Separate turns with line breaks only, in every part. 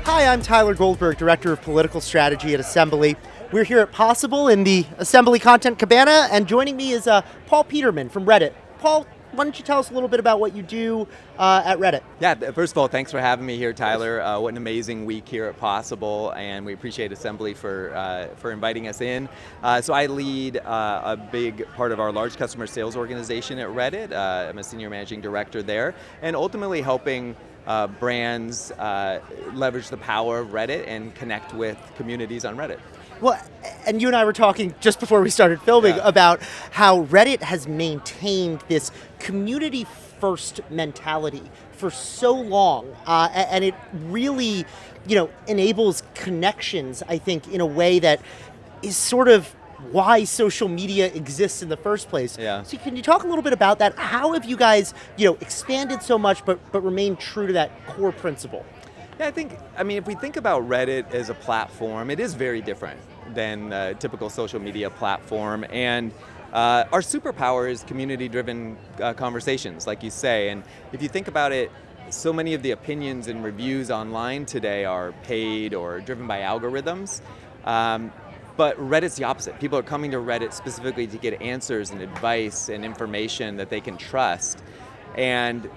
Hi, I'm Tyler Goldberg, Director of Political Strategy at Assembly. We're here at Possible in the Assembly Content Cabana, and joining me is Paul Peterman from Reddit. Paul, why don't you tell us a little bit about what you do at Reddit?
Yeah, first of all, thanks for having me here, Tyler. What an amazing week here at Possible, and we appreciate Assembly for inviting us in. So I lead a big part of our large customer sales organization at Reddit. I'm a senior managing director there, and ultimately helping brands leverage the power of Reddit and connect with communities on Reddit.
Well, and you and I were talking just before we started filming about how Reddit has maintained this community-first mentality for so long, and it really, enables connections, I think, in a way that is sort of why social media exists in the first place.
Yeah.
So can you talk a little bit about that? How have you guys, expanded so much but remained true to that core principle?
Yeah, if we think about Reddit as a platform, it is very different than a typical social media platform. And our superpower is community-driven conversations, like you say. And if you think about it, so many of the opinions and reviews online today are paid or driven by algorithms. But Reddit's the opposite. People are coming to Reddit specifically to get answers and advice and information that they can trust. And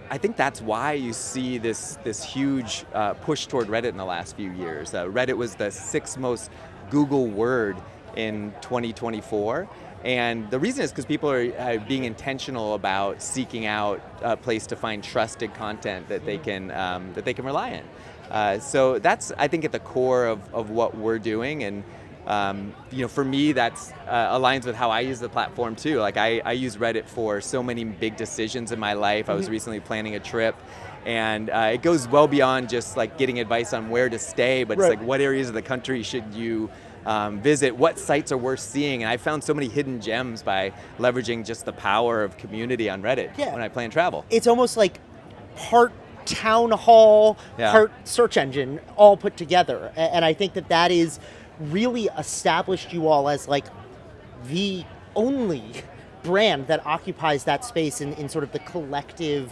I think that's why you see this huge push toward Reddit in the last few years. Reddit was the 6th most Google word in 2024. And the reason is because people are being intentional about seeking out a place to find trusted content that they can rely on. So that's, I think, at the core of what we're doing. And for me, that's aligns with how I use the platform too. Like I use Reddit for so many big decisions in my life. I was recently planning a trip, and it goes well beyond just like getting advice on where to stay, but it's like what areas of the country should you visit, what sites are worth seeing, and I found so many hidden gems by leveraging just the power of community on Reddit when I plan travel.
It's almost like part town hall, part search engine, all put together, and I think that is really established you all as like the only brand that occupies that space in sort of the collective,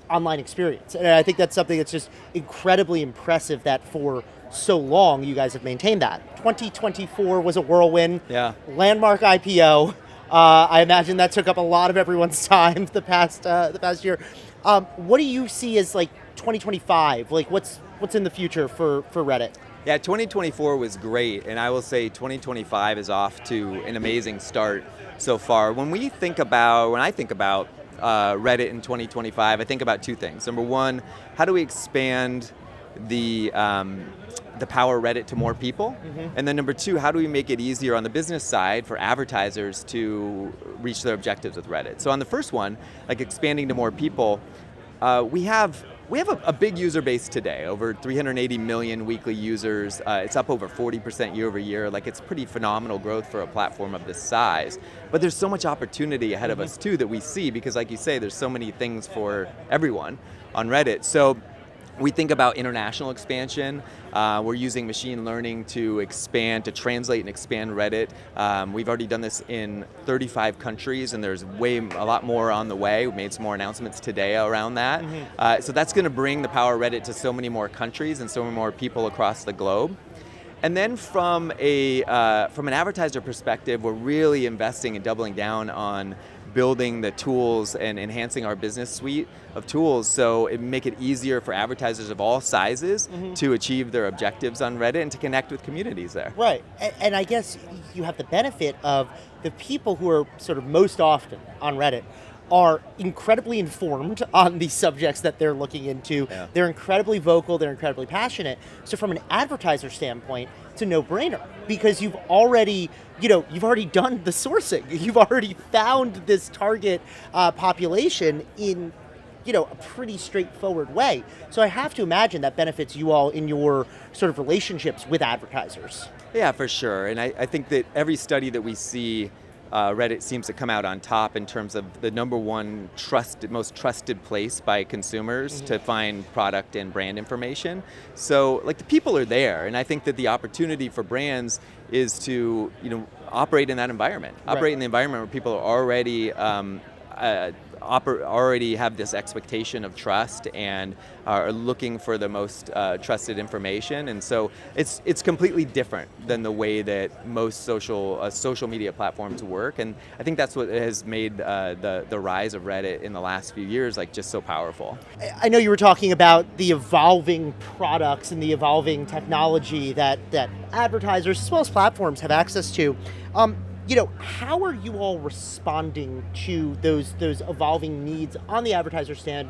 online experience. And I think that's something that's just incredibly impressive that for so long you guys have maintained that. 2024 was a whirlwind, landmark IPO. I imagine that took up a lot of everyone's time the past year. What do you see as like 2025? Like what's in the future for Reddit?
Yeah, 2024 was great, and I will say 2025 is off to an amazing start so far. When I think about Reddit in 2025, I think about two things. Number one, how do we expand the power of Reddit to more people? And then number two, how do we make it easier on the business side for advertisers to reach their objectives with Reddit? So on the first one, like expanding to more people, we have a big user base today, over 380 million weekly users. It's up over 40% year over year. Like, it's pretty phenomenal growth for a platform of this size. But there's so much opportunity ahead of us too that we see, because like you say, there's so many things for everyone on Reddit. So we think about international expansion. We're using machine learning to translate and expand Reddit. We've already done this in 35 countries, and there's a lot more on the way. We made some more announcements today around that. So that's going to bring the power of Reddit to so many more countries and so many more people across the globe. And then from an advertiser perspective, we're really investing and doubling down on building the tools and enhancing our business suite of tools so it make it easier for advertisers of all sizes to achieve their objectives on Reddit and to connect with communities there.
Right, and I guess you have the benefit of the people who are sort of most often on Reddit are incredibly informed on the subjects that they're looking into. Yeah. They're incredibly vocal, they're incredibly passionate. So from an advertiser standpoint, it's a no-brainer because you've already done the sourcing. You've already found this target population in, a pretty straightforward way. So I have to imagine that benefits you all in your sort of relationships with advertisers.
Yeah, for sure. And I think that every study that we see, Reddit seems to come out on top in terms of the number one most trusted place by consumers to find product and brand information. So like the people are there, and I think that the opportunity for brands is to operate in that environment, operate in the environment where people are already already have this expectation of trust and are looking for the most trusted information, and so it's completely different than the way that most social media platforms work, and I think that's what has made the rise of Reddit in the last few years like just so powerful.
I know you were talking about the evolving products and the evolving technology that advertisers as well as platforms have access to. How are you all responding to those evolving needs on the advertiser stand?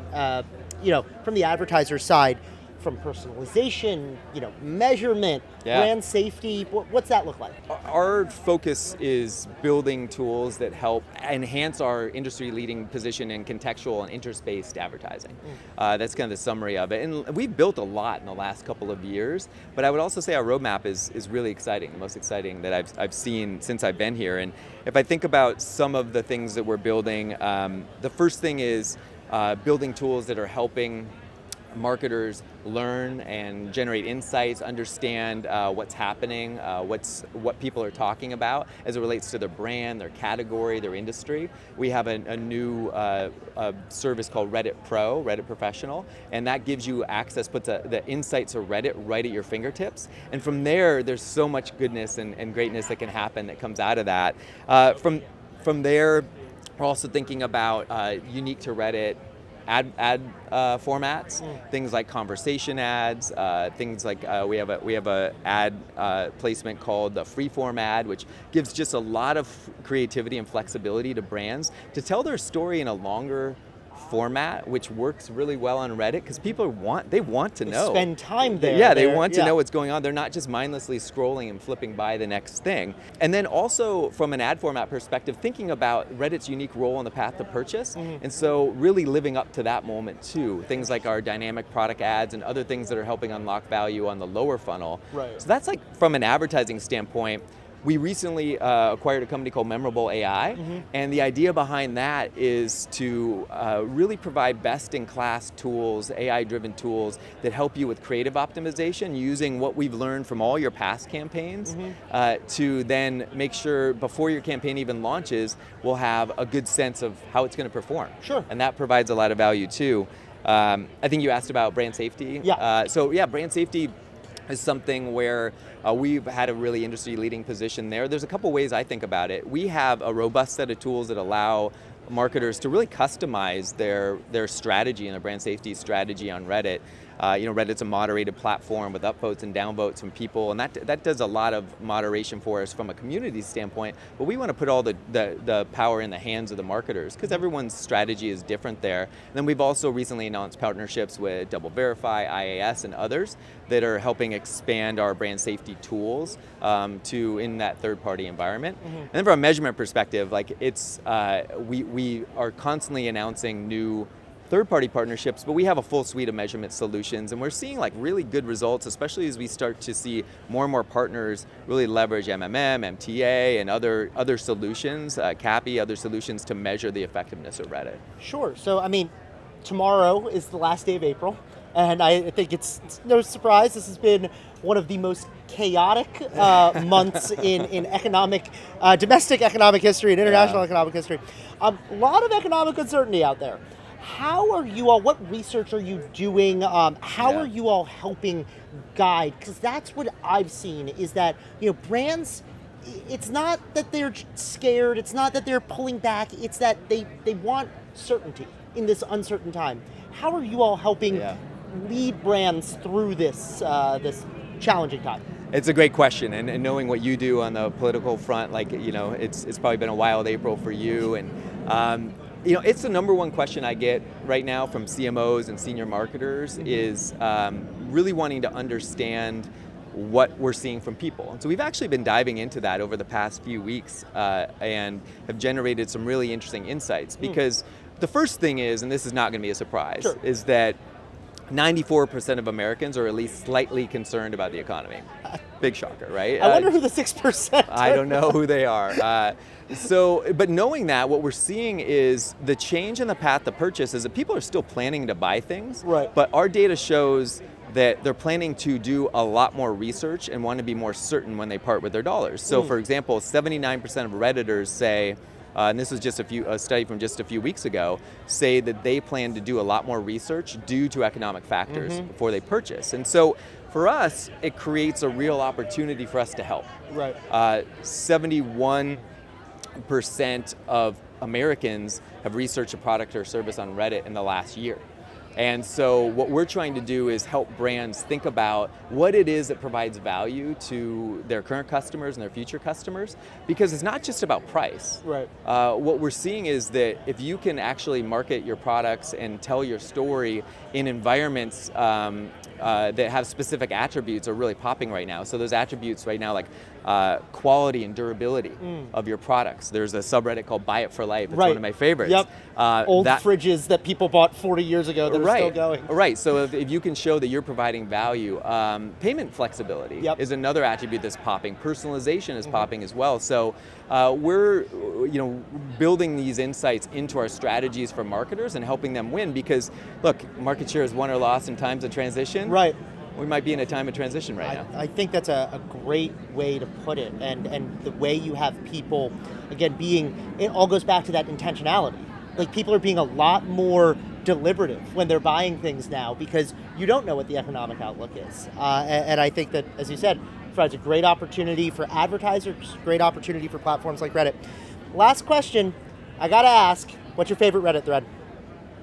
From the advertiser side, from personalization, measurement, brand safety. What's that look like?
Our focus is building tools that help enhance our industry-leading position in contextual and interest-based advertising. That's kind of the summary of it. And we've built a lot in the last couple of years, but I would also say our roadmap is really exciting, the most exciting that I've seen since I've been here. And if I think about some of the things that we're building, the first thing is building tools that are helping marketers learn and generate insights, understand what's happening, what people are talking about as it relates to their brand, their category, their industry. We have a new service called Reddit Pro, Reddit Professional, and that gives you access, puts the insights of Reddit right at your fingertips. And from there, there's so much goodness and greatness that can happen that comes out of that. From there, we're also thinking about unique to Reddit ad formats, things like conversation ads, things like we have a ad placement called the freeform ad, which gives just a lot of creativity and flexibility to brands to tell their story in a longer format, which works really well on Reddit because people want to know.
Spend time there.
Yeah, they want to know what's going on. They're not just mindlessly scrolling and flipping by the next thing. And then also from an ad format perspective, thinking about Reddit's unique role in the path to purchase. And so really living up to that moment too. Things like our dynamic product ads and other things that are helping unlock value on the lower funnel.
Right.
So that's like from an advertising standpoint. We recently acquired a company called Memorable AI, and the idea behind that is to really provide best-in-class tools, AI-driven tools that help you with creative optimization using what we've learned from all your past campaigns to then make sure before your campaign even launches, we'll have a good sense of how it's going to perform.
Sure.
And that provides a lot of value too. I think you asked about brand safety.
Yeah.
Brand safety is something where we've had a really industry-leading position there. There's a couple ways I think about it. We have a robust set of tools that allow marketers to really customize their strategy and their brand safety strategy on Reddit. Reddit's a moderated platform with upvotes and downvotes from people, and that does a lot of moderation for us from a community standpoint, but we want to put all the power in the hands of the marketers because everyone's strategy is different there. And then we've also recently announced partnerships with Double Verify, IAS, and others that are helping expand our brand safety tools to in that third-party environment. And then from a measurement perspective, we are constantly announcing new third-party partnerships, but we have a full suite of measurement solutions, and we're seeing really good results, especially as we start to see more and more partners really leverage MMM, MTA, and other solutions, CAPI, other solutions to measure the effectiveness of Reddit.
Sure. So, tomorrow is the last day of April, and I think it's no surprise this has been one of the most chaotic months in economic, domestic economic history and international economic history. A lot of economic uncertainty out there. How are you all, what research are you doing? How are you all helping guide? Because that's what I've seen is that, brands, it's not that they're scared, it's not that they're pulling back, it's that they want certainty in this uncertain time. How are you all helping lead brands through this challenging time?
It's a great question, and knowing what you do on the political front, it's probably been a wild April for you, and it's the number one question I get right now from CMOs and senior marketers is really wanting to understand what we're seeing from people. And so we've actually been diving into that over the past few weeks and have generated some really interesting insights because the first thing is, and this is not going to be a surprise, is that 94% of Americans are at least slightly concerned about the economy. Big shocker, right?
I wonder who the 6% are.
I don't know who they are. But knowing that, what we're seeing is the change in the path to purchase is that people are still planning to buy things, but our data shows that they're planning to do a lot more research and want to be more certain when they part with their dollars. So for example, 79% of Redditors say and this was just a study from just a few weeks ago, say that they plan to do a lot more research due to economic factors before they purchase. And so for us, it creates a real opportunity for us to help.
Right.
71% of Americans have researched a product or service on Reddit in the last year. And so what we're trying to do is help brands think about what it is that provides value to their current customers and their future customers, because it's not just about price.
Right.
What we're seeing is that if you can actually market your products and tell your story in environments that have specific attributes are really popping right now. So those attributes right now, like quality and durability of your products. There's a subreddit called Buy It for Life. It's one of my favorites.
Yep. Old fridges that people bought 40 years ago that are still going.
Right. So if you can show that you're providing value, payment flexibility is another attribute that's popping. Personalization is popping as well. So we're building these insights into our strategies for marketers and helping them win, because look, market share is won or lost in times of transition.
Right.
We might be in a time of transition right now.
I think that's a great way to put it, and the way you have people, again, it all goes back to that intentionality. Like, people are being a lot more deliberative when they're buying things now, because you don't know what the economic outlook is. And I think that, as you said, provides a great opportunity for advertisers, great opportunity for platforms like Reddit. Last question, I gotta ask, what's your favorite Reddit thread?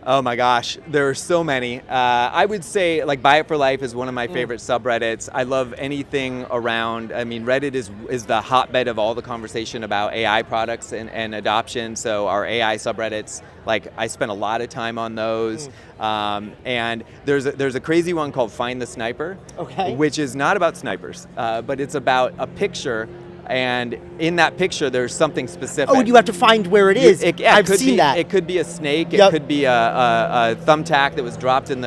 Oh my gosh, there are so many. I would say like Buy It for Life is one of my favorite subreddits. I love anything around, Reddit is the hotbed of all the conversation about AI products and adoption. So our AI subreddits, I spend a lot of time on those. And there's a crazy one called Find the Sniper, which is not about snipers, but it's about a picture. And in that picture, there's something specific.
Oh, and you have to find where it is. I've seen that.
It could be a snake. It could be a thumbtack that was dropped in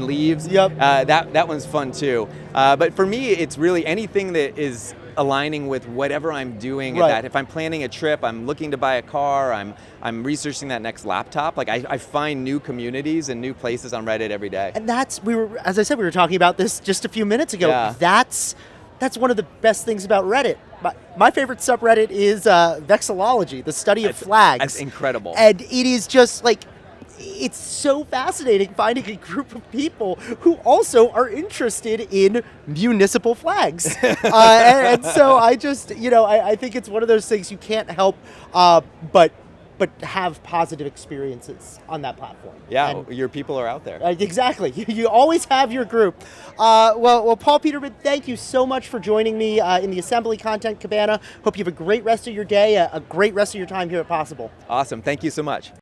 leaves. That one's fun too. But for me, it's really anything that is aligning with whatever I'm doing. At that. If I'm planning a trip, I'm looking to buy a car, I'm researching that next laptop. I find new communities and new places on Reddit every day.
And as I said, we were talking about this just a few minutes ago.
Yeah.
That's one of the best things about Reddit. My favorite subreddit is vexillology, the study of flags.
That's incredible.
And it is just it's so fascinating finding a group of people who also are interested in municipal flags. And so I just, I think it's one of those things you can't help but have positive experiences on that platform.
Yeah, and your people are out there.
Exactly. You always have your group. Well, Paul Peterman, thank you so much for joining me in the Assembly Content Cabana. Hope you have a great rest of your day, a great rest of your time here at Possible.
Awesome. Thank you so much.